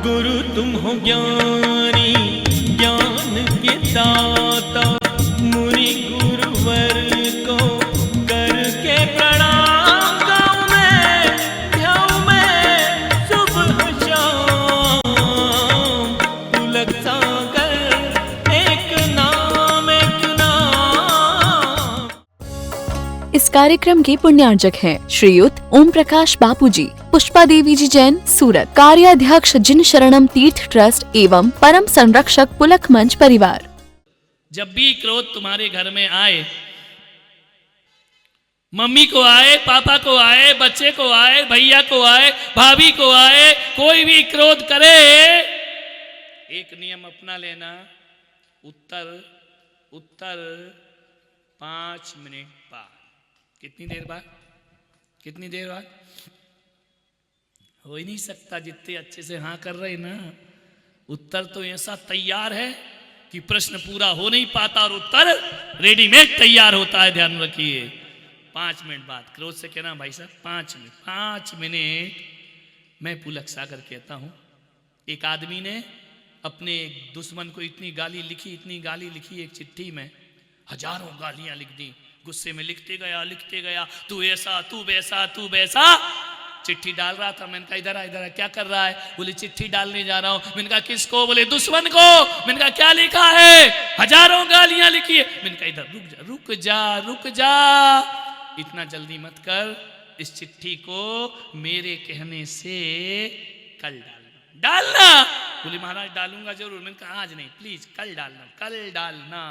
गुरु तुम हो ज्ञानी ज्ञान के दाता, मुनि गुरुवर को करके प्रणाम गाऊं मैं, ध्याऊं मैं सुबह शाम। पुलक सागर एक नाम एक नाम। इस कार्यक्रम के पुण्यार्जक हैं श्रीयुत ओम प्रकाश बापूजी, पुष्पा देवी जी जैन, सूरत। कार्याध्यक्ष जिन शरणम तीर्थ ट्रस्ट एवं परम संरक्षक पुलक मंच परिवार। जब भी क्रोध तुम्हारे घर में आए, मम्मी को आए, पापा को आए, बच्चे को आए, भैया को आए, भाभी को आए, कोई भी क्रोध करे, एक नियम अपना लेना, उत्तर 5 मिनट बाद। कितनी देर बाद? हो ही नहीं सकता जितने अच्छे से हाँ कर रहे ना। उत्तर तो ऐसा तैयार है कि प्रश्न पूरा हो नहीं पाता और उत्तर रेडीमेड तैयार होता है। ध्यान रखिए, 5 मिनट बाद क्रोध से कहना भाई साहब 5 मिनट। मैं पुलक सागर कहता हूं, एक आदमी ने अपने दुश्मन को इतनी गाली लिखी एक चिट्ठी में, हजारों गालियां लिख दी। गुस्से में लिखते गया, तू ऐसा, तू वैसा। चिट्ठी डाल रहा था, मैंने कहा इधर क्या कर रहा है? बोले चिट्ठी डालने जा रहा हूं। मैंने कहा किसको? बोले दुश्मन को। मैंने कहा क्या लिखा है? हजारों गालियां लिखी है। मैंने कहा इधर रुक जा, इतना जल्दी मत कर, इस चिट्ठी को मेरे कहने से कल डालना। बोले महाराज डालूंगा जरूर। मैंने कहा आज नहीं, प्लीज कल डालना।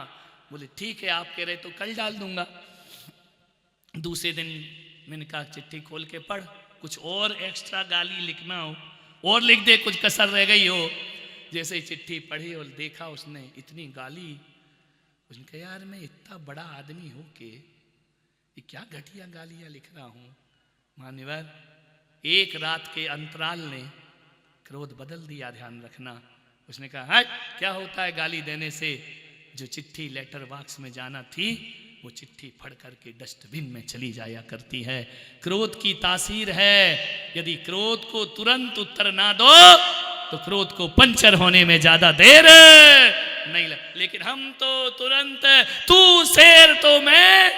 बोले ठीक है, आप कह रहे तो कल डाल दूंगा। दूसरे दिन मैंने कहा चिट्ठी खोल के पढ़, कुछ और एक्स्ट्रा गाली लिखना हो और लिख दे, कुछ कसर रह गई हो। जैसे ही चिट्ठी पढ़ी और देखा उसने इतनी गाली, उसने कहा यार मैं इतना बड़ा आदमी हूं कि ये क्या घटिया गालियां लिख रहा हूं। मान्यवर, एक रात के अंतराल ने क्रोध बदल दिया। ध्यान रखना। उसने कहा क्या होता है गाली देने से? जो चिट्ठी लेटर बॉक्स में जाना थी वो चिट्ठी फड़ करके डस्टबिन में चली जाया करती है। क्रोध की तासीर है। यदि क्रोध को तुरंत उत्तर ना दो तो क्रोध को पंचर होने में ज्यादा देर नहीं लग। लेकिन हम तो तुरंत, तू शेर तो मैं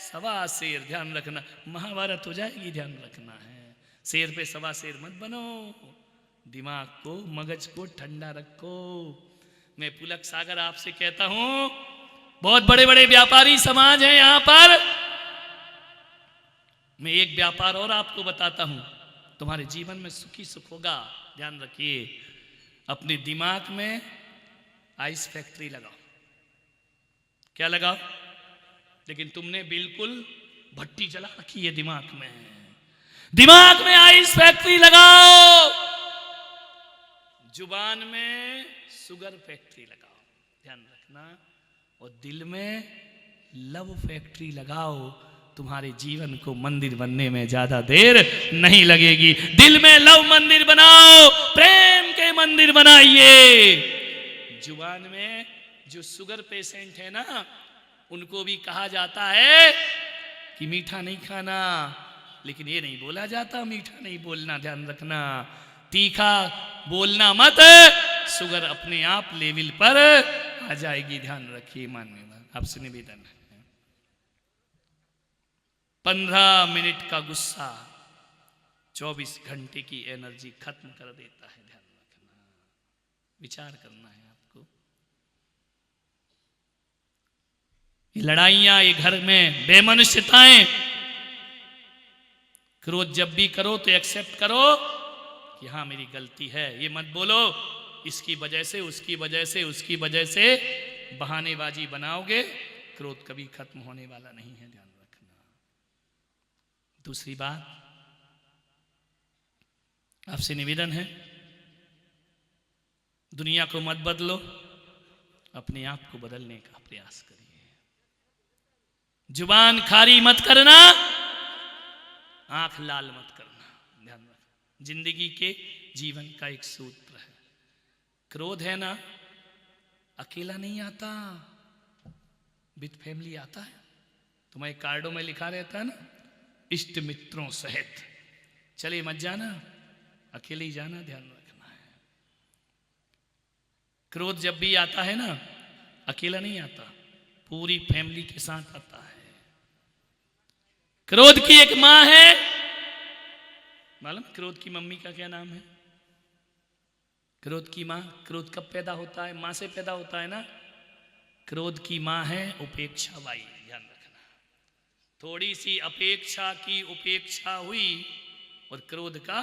सवा शेर। ध्यान रखना, महाभारत हो जाएगी। ध्यान रखना है, शेर पे सवा शेर मत बनो। दिमाग को, मगज को ठंडा रखो। मैं पुलक सागर आपसे कहता हूं, बहुत बड़े बड़े व्यापारी समाज हैं यहां पर। मैं एक व्यापार और आपको बताता हूं, तुम्हारे जीवन में सुखी सुख होगा। ध्यान रखिए, अपने दिमाग में आइस फैक्ट्री लगाओ। क्या लगाओ? लेकिन तुमने बिल्कुल भट्टी जला रखी है दिमाग में आइस फैक्ट्री लगाओ। जुबान में शुगर फैक्ट्री लगाओ। ध्यान रखना। और दिल में लव फैक्ट्री लगाओ। तुम्हारे जीवन को मंदिर बनने में ज्यादा देर नहीं लगेगी। दिल में लव मंदिर बनाओ, प्रेम के मंदिर बनाइए। जुबान में जो शुगर पेशेंट है ना, उनको भी कहा जाता है कि मीठा नहीं खाना, लेकिन ये नहीं बोला जाता मीठा नहीं बोलना। ध्यान रखना, तीखा बोलना मत, शुगर अपने आप लेवल पर आ जाएगी। ध्यान रखिए। माननीय आपसे निवेदन है, 15 मिनट का गुस्सा 24 घंटे की एनर्जी खत्म कर देता है। ध्यान रखना, विचार करना है आपको। ये लड़ाइयां, ये घर में बेमनुष्यताएं, क्रोध जब भी करो तो एक्सेप्ट करो कि हाँ मेरी गलती है। ये मत बोलो इसकी वजह से, उसकी वजह से बहानेबाजी बनाओगे, क्रोध कभी खत्म होने वाला नहीं है। ध्यान रखना। दूसरी बात, आपसे निवेदन है, दुनिया को मत बदलो, अपने आप को बदलने का प्रयास करिए। जुबान खारी मत करना, आंख लाल मत करना। ध्यान रखना, जिंदगी के जीवन का एक सूत्र है। क्रोध है ना, अकेला नहीं आता, विद फैमिली आता है। तुम्हारे कार्डों में लिखा रहता है ना, इष्ट मित्रों सहित। चले मत जाना, अकेले ही जाना। ध्यान रखना है। क्रोध जब भी आता है ना, अकेला नहीं आता, पूरी फैमिली के साथ आता है। क्रोध की एक मां है, मालूम क्रोध की मम्मी का क्या नाम है? क्रोध की मां। क्रोध कब पैदा होता है? मां से पैदा होता है ना। क्रोध की मां है उपेक्षा बाई, ध्यान रखना। थोड़ी सी अपेक्षा की उपेक्षा हुई और क्रोध का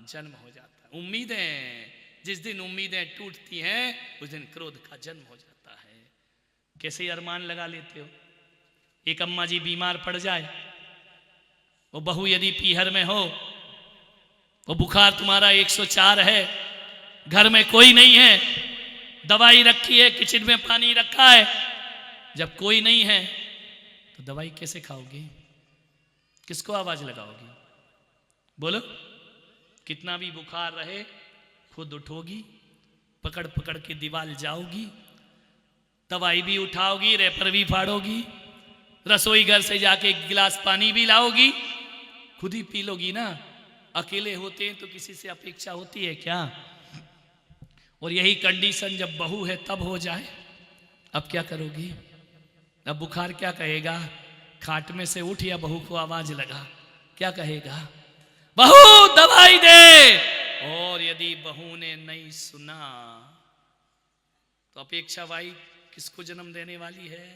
जन्म हो जाता है। उम्मीदें, जिस दिन उम्मीदें टूटती हैं उस दिन क्रोध का जन्म हो जाता है। कैसे अरमान लगा लेते हो? एक अम्मा जी बीमार पड़ जाए, वो बहू यदि पीहर में हो, वो बुखार तुम्हारा 104 है, घर में कोई नहीं है, दवाई रखी है, किचन में पानी रखा है, जब कोई नहीं है तो दवाई कैसे खाओगी? किसको आवाज लगाओगी? बोलो। कितना भी बुखार रहे खुद उठोगी, पकड़ पकड़ के दीवार जाओगी, दवाई भी उठाओगी, रेपर भी फाड़ोगी, रसोई घर से जाके एक गिलास पानी भी लाओगी, खुद ही पी लोगी ना। अकेले होते हैं तो किसी से अपेक्षा होती है क्या? और यही कंडीशन जब बहू है तब हो जाए, अब क्या करोगी? अब बुखार क्या कहेगा? खाट में से उठ या बहू को आवाज लगा, क्या कहेगा? बहू दवाई दे। और यदि बहू ने नहीं सुना तो अपेक्षा भाई किसको जन्म देने वाली है?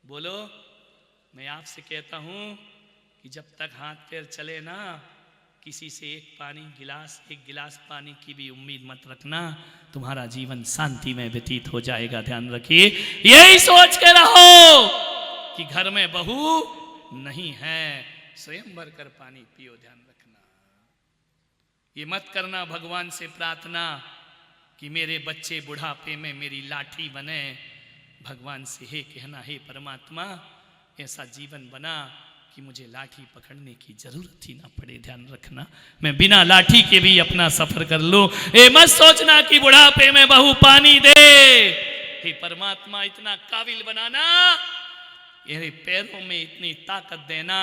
बोलो। मैं आपसे कहता हूं कि जब तक हाथ पैर चले ना, किसी से एक गिलास पानी की भी उम्मीद मत रखना, तुम्हारा जीवन शांति में व्यतीत हो जाएगा। ध्यान रखिए, यही सोच के रहो कि घर में बहू नहीं है, स्वयं भरकर पानी पियो। ध्यान रखना, ये मत करना भगवान से प्रार्थना कि मेरे बच्चे बुढ़ापे में मेरी लाठी बने। भगवान से हे कहना, हे परमात्मा ऐसा जीवन बना कि मुझे लाठी पकड़ने की जरूरत ही ना पड़े। ध्यान रखना, मैं बिना लाठी के भी अपना सफर कर लूं। ए मत सोचना कि बुढ़ापे में बहू पानी दे। हे परमात्मा इतना काबिल बनाना, मेरे पैरों में इतनी ताकत देना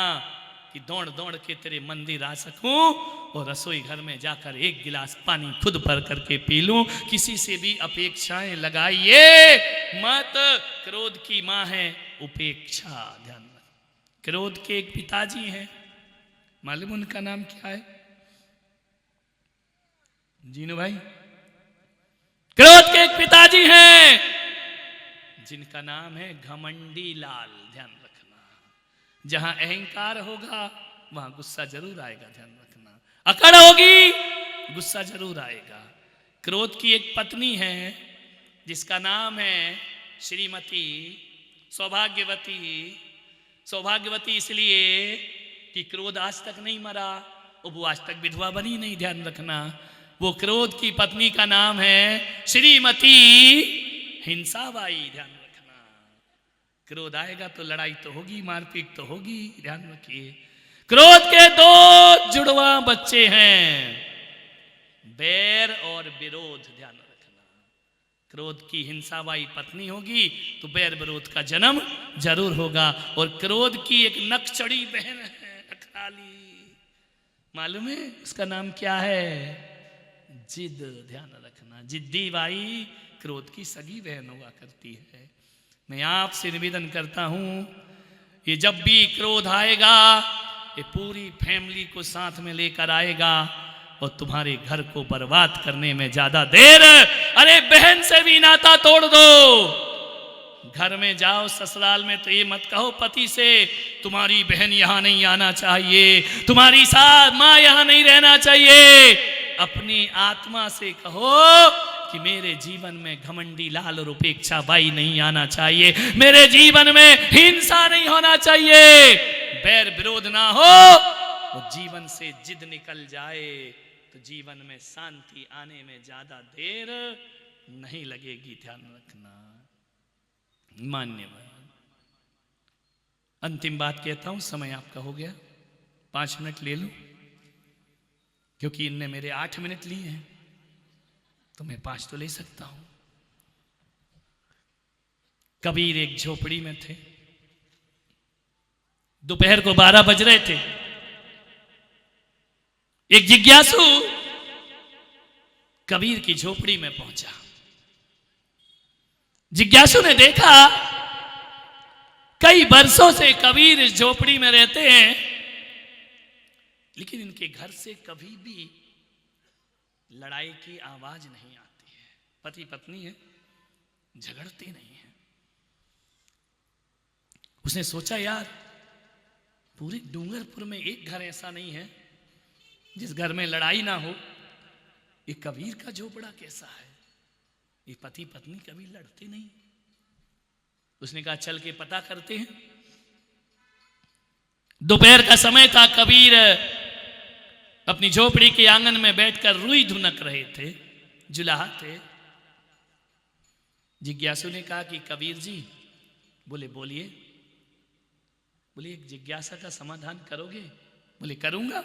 कि दौड़ दौड़ के तेरे मंदिर आ सकूं और रसोई घर में जाकर एक गिलास पानी खुद भर करके पी लूं। किसी से भी अपेक्षाएं लगाइए मत। क्रोध की मां है उपेक्षा। ध्यान रख, क्रोध के एक पिताजी हैं, मालूम उनका नाम क्या है? जीनू भाई, क्रोध के एक पिताजी हैं जिनका नाम है घमंडी लाल। ध्यान रखना, जहां अहंकार होगा वहां गुस्सा जरूर आएगा। ध्यान रखना, अकड़ होगी गुस्सा जरूर आएगा। क्रोध की एक पत्नी है जिसका नाम है श्रीमती सौभाग्यवती। सौभाग्यवती इसलिए कि क्रोध आज तक नहीं मरा और वो आज तक विधवा बनी नहीं। ध्यान रखना, वो क्रोध की पत्नी का नाम है श्रीमती हिंसाबाई। ध्यान रखना, क्रोध आएगा तो लड़ाई तो होगी, मारपीट तो होगी। ध्यान रखिए, क्रोध के दो जुड़वा बच्चे हैं, बैर और विरोध। ध्यान रखना, क्रोध की हिंसाबाई पत्नी होगी तो बैर विरोध का जन्म जरूर होगा। और क्रोध की एक नकचड़ी बहन है नखराली, मालूम है उसका नाम क्या है? जिद। ध्यान रखना, जिद्दी बाई क्रोध की सगी बहन हुआ करती है। मैं आपसे निवेदन करता हूं, ये जब भी क्रोध आएगा ये पूरी फैमिली को साथ में लेकर आएगा और तुम्हारे घर को बर्बाद करने में ज्यादा देर। अरे बहन से भी नाता तोड़ दो। घर में जाओ ससुराल में तो ये मत कहो पति से तुम्हारी बहन यहां नहीं आना चाहिए, तुम्हारी सास मां यहां नहीं रहना चाहिए। अपनी आत्मा से कहो कि मेरे जीवन में घमंडी लाल और उपेक्षा बाई नहीं आना चाहिए, मेरे जीवन में हिंसा नहीं होना चाहिए, बैर विरोध ना हो और जीवन से जिद निकल जाए तो जीवन में शांति आने में ज्यादा देर नहीं लगेगी। ध्यान रखना। मान्यवर, अंतिम बात कहता हूं, समय आपका हो गया, 5 मिनट ले लूं क्योंकि इनने मेरे 8 मिनट लिए हैं तो मैं 5 तो ले सकता हूं। कबीर एक झोपड़ी में थे, दोपहर को 12 बज रहे थे। एक जिज्ञासु कबीर की झोपड़ी में पहुंचा। जिज्ञासु ने देखा कई वर्षों से कबीर इस झोपड़ी में रहते हैं, लेकिन इनके घर से कभी भी लड़ाई की आवाज नहीं आती है। पति पत्नी है, झगड़ते नहीं है। उसने सोचा यार पूरे डूंगरपुर में एक घर ऐसा नहीं है जिस घर में लड़ाई ना हो। ये कबीर का झोपड़ा कैसा है, ये पति पत्नी कभी लड़ते नहीं। उसने कहा चल के पता करते हैं। दोपहर का समय था। कबीर अपनी झोपड़ी के आंगन में बैठकर रुई धुनक रहे थे, जुलाहा थे। जिज्ञासु ने कहा कि कबीर जी, बोले बोलिए। बोले एक जिज्ञासा का समाधान करोगे? बोले करूंगा।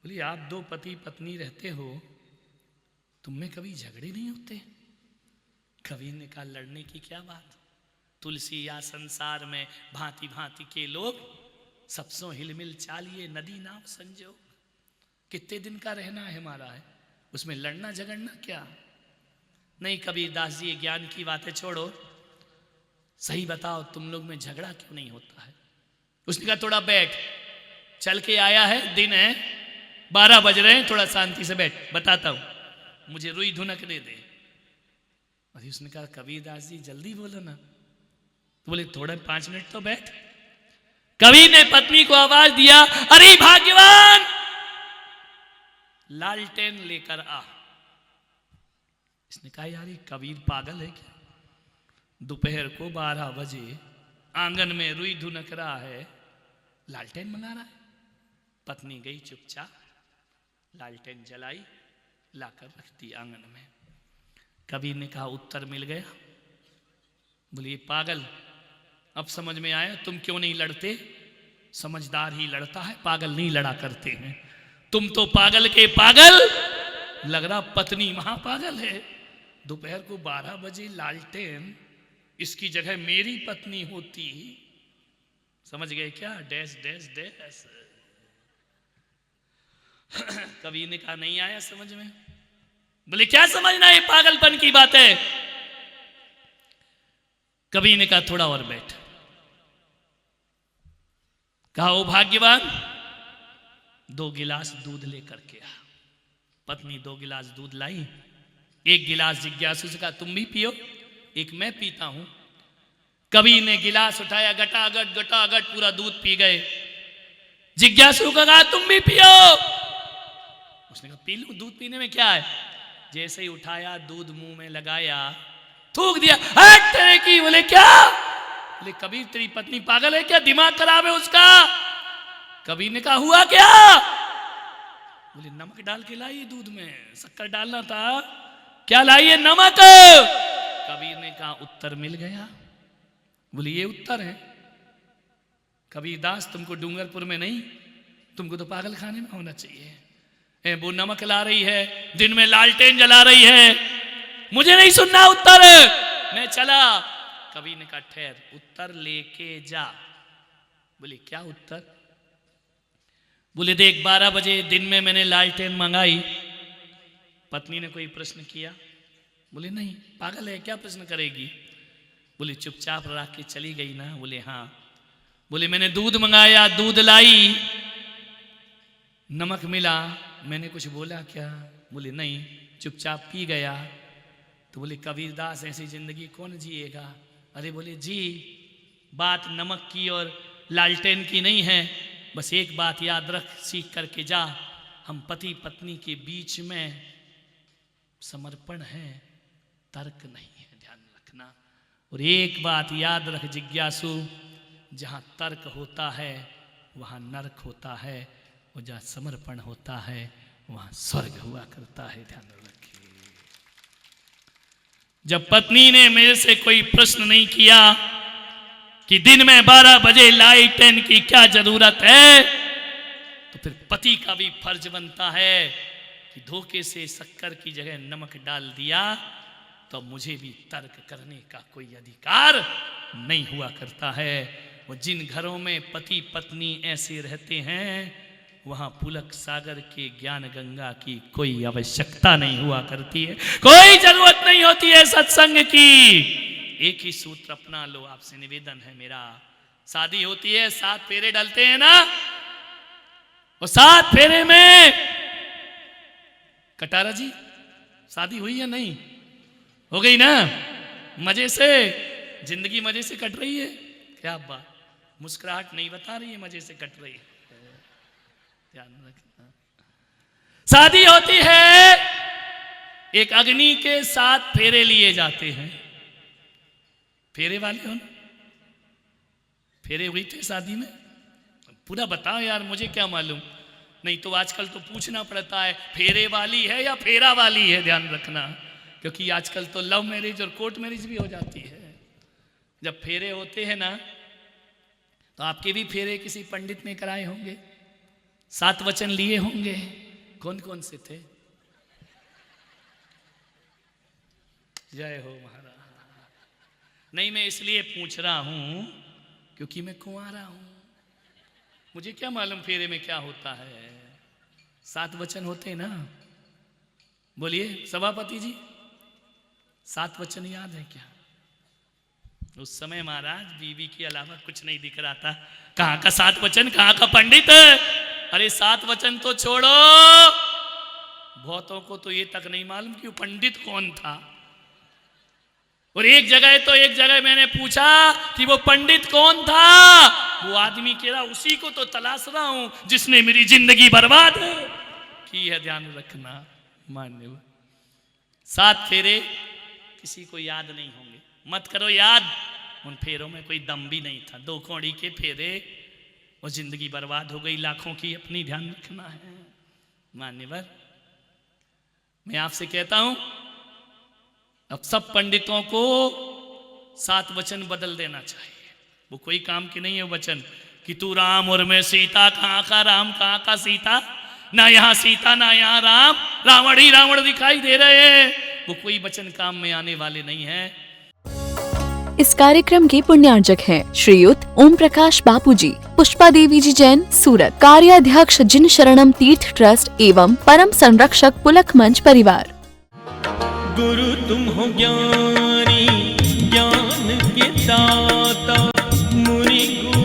बोले आप दो पति पत्नी रहते हो, तुम में कभी झगड़े नहीं होते? कबीर ने कहा लड़ने की क्या बात, तुलसी या संसार में भांति भांति के लोग, सबसों हिलमिल चालिए नदी नाव संजो। कितने दिन का रहना है हमारा है, उसमें लड़ना झगड़ना क्या? नहीं कबीर दास जी, ज्ञान की बातें छोड़ो, सही बताओ तुम लोग में झगड़ा क्यों नहीं होता है? उसने कहा थोड़ा बैठ, चल के आया है, दिन है, 12 बज रहे हैं, थोड़ा शांति से बैठ, बताता हूं, मुझे रुई धुनकने दे। अरे उसने कहा कबीर दास जी जल्दी बोलो ना। तो बोले थोड़े 5 मिनट तो बैठ। कबीर ने पत्नी को आवाज दिया, अरे भाग्यवान लालटेन लेकर आ। इसने कहा यार ये कबीर पागल है क्या? दोपहर को 12 बजे आंगन में रुई धुनक रहा है, लालटेन मंगा रहा है। पत्नी गई चुपचाप, लालटेन जलाई, लाकर रख दी आंगन में। कबीर ने कहा उत्तर मिल गया। बोले ये पागल, अब समझ में आया तुम क्यों नहीं लड़ते। समझदार ही लड़ता है, पागल नहीं लड़ा करते हैं। तुम तो पागल के पागल, लग रहा पत्नी महापागल है। दोपहर को 12 बजे लालटेन, इसकी जगह मेरी पत्नी होती। समझ गए क्या? Dash dash dash. कबीर ने कहा नहीं आया समझ में। बोले क्या समझना, ये पागलपन की बात है। कबीर ने कहा थोड़ा और बैठ। कहा ओ भाग्यवान 2 गिलास दूध लेकर के आ। पत्नी 2 गिलास दूध लाई। 1 गिलास जिज्ञासु से कहा तुम भी पियो, 1 मैं पीता हूं। कबीर ने गिलास उठाया, गटागट पूरा दूध पी गए। जिज्ञासु को कहा तुम भी पियो। उसने कहा पी लूं, दूध पीने में क्या है। जैसे ही उठाया, दूध मुंह में लगाया, थूक दिया, हट तेरे की। बोले क्या? बोले कबीर तेरी पत्नी पागल है क्या, दिमाग खराब है उसका। कबीर ने कहा हुआ क्या? बोले नमक डाल के लाई दूध में, शक्कर डालना था, क्या लाई है? नमक। कबीर ने कहा उत्तर मिल गया। बोले ये उत्तर है? कबीर दास तुमको डूंगरपुर में नहीं, तुमको तो पागल खाने में होना चाहिए। वो नमक ला रही है, दिन में लालटेन जला रही है, मुझे नहीं सुनना उत्तर, मैं चला। कबीर ने कहा ठहर, उत्तर लेके जा। बोले क्या उत्तर? बोले देख 12 बजे दिन में मैंने लालटेन मंगाई, पत्नी ने कोई प्रश्न किया? बोले नहीं, पागल है क्या प्रश्न करेगी। बोले चुपचाप रख के चली गई ना। बोले हाँ। बोले मैंने दूध मंगाया, दूध लाई, नमक मिला, मैंने कुछ बोला क्या? बोले नहीं, चुपचाप पी गया। तो बोले कबीर दास ऐसी जिंदगी कौन जिएगा। अरे बोले जी बात नमक की और लालटेन की नहीं है, बस एक बात याद रख, सीख करके जा, हम पति पत्नी के बीच में समर्पण है, तर्क नहीं है, ध्यान रखना। और एक बात याद रख जिज्ञासु, जहाँ तर्क होता है वहाँ नरक होता है, और जहाँ समर्पण होता है वहाँ स्वर्ग हुआ करता है, ध्यान रखिए। जब पत्नी ने मेरे से कोई प्रश्न नहीं किया कि दिन में 12 बजे लालटेन की क्या जरूरत है, तो फिर पति का भी फर्ज बनता है कि धोखे से शक्कर की जगह नमक डाल दिया तो मुझे भी तर्क करने का कोई अधिकार नहीं हुआ करता है। वो जिन घरों में पति पत्नी ऐसे रहते हैं वहां पुलक सागर के ज्ञान गंगा की कोई आवश्यकता नहीं हुआ करती है, कोई जरूरत नहीं होती है सत्संग की। एक ही सूत्र अपना लो, आपसे निवेदन है मेरा। शादी होती है, 7 फेरे डलते हैं ना, और 7 फेरे में कटारा जी शादी हुई या नहीं? हो गई ना? मजे से जिंदगी मजे से कट रही है? क्या बात, मुस्कुराहट नहीं बता रही है, मजे से कट रही है। ध्यान रखना, शादी होती है, एक अग्नि के 7 फेरे लिए जाते हैं। फेरे वाले हो ना? फेरे हुई थे शादी में? पूरा बताओ यार, मुझे क्या मालूम। नहीं तो आजकल तो पूछना पड़ता है फेरे वाली है या फेरा वाली है, ध्यान रखना, क्योंकि आजकल तो लव मैरिज और कोर्ट मैरिज भी हो जाती है। जब फेरे होते हैं ना, तो आपके भी फेरे किसी पंडित ने कराए होंगे, 7 वचन लिए होंगे। कौन कौन से थे? जय हो महाराज। नहीं, मैं इसलिए पूछ रहा हूं क्योंकि मैं कुंवारा हूं, मुझे क्या मालूम फेरे में क्या होता है। 7 वचन होते ना? बोलिए सभापति जी, 7 वचन याद है क्या? उस समय महाराज बीवी के अलावा कुछ नहीं दिख रहा था। कहां का 7 वचन, कहां का पंडित? अरे 7 वचन तो छोड़ो, बहुतों को तो ये तक नहीं मालूम कि वो पंडित कौन था। और एक जगह मैंने पूछा कि वो पंडित कौन था? वो आदमी कह रहा उसी को तो तलाश रहा हूं जिसने मेरी जिंदगी बर्बाद की है। ध्यान रखना, मान्य 7 फेरे किसी को याद नहीं होंगे, मत करो याद। उन फेरों में कोई दम भी नहीं था, 2 कौड़ी के फेरे, और जिंदगी बर्बाद हो गई लाखों की अपनी। ध्यान रखना है मान्यवर। मैं आपसे कहता हूं, अब सब पंडितों को 7 वचन बदल देना चाहिए। वो कोई काम के नहीं है वचन कि तू राम और मैं सीता। कहाँ का राम, कहाँ का सीता? ना यहाँ सीता ना यहाँ राम, रावण ही रावण दिखाई दे रहे हैं। वो कोई वचन काम में आने वाले नहीं है। इस कार्यक्रम के पुण्यार्जक हैं श्रीयुत ओम प्रकाश बापूजी, पुष्पा देवी जी जैन, सूरत। कार्याध्यक्ष जिन शरणम तीर्थ ट्रस्ट एवं परम संरक्षक पुलक मंच परिवार। गुरु तुम हो ज्ञानी, ज्ञान के दाता, मुनि गुरु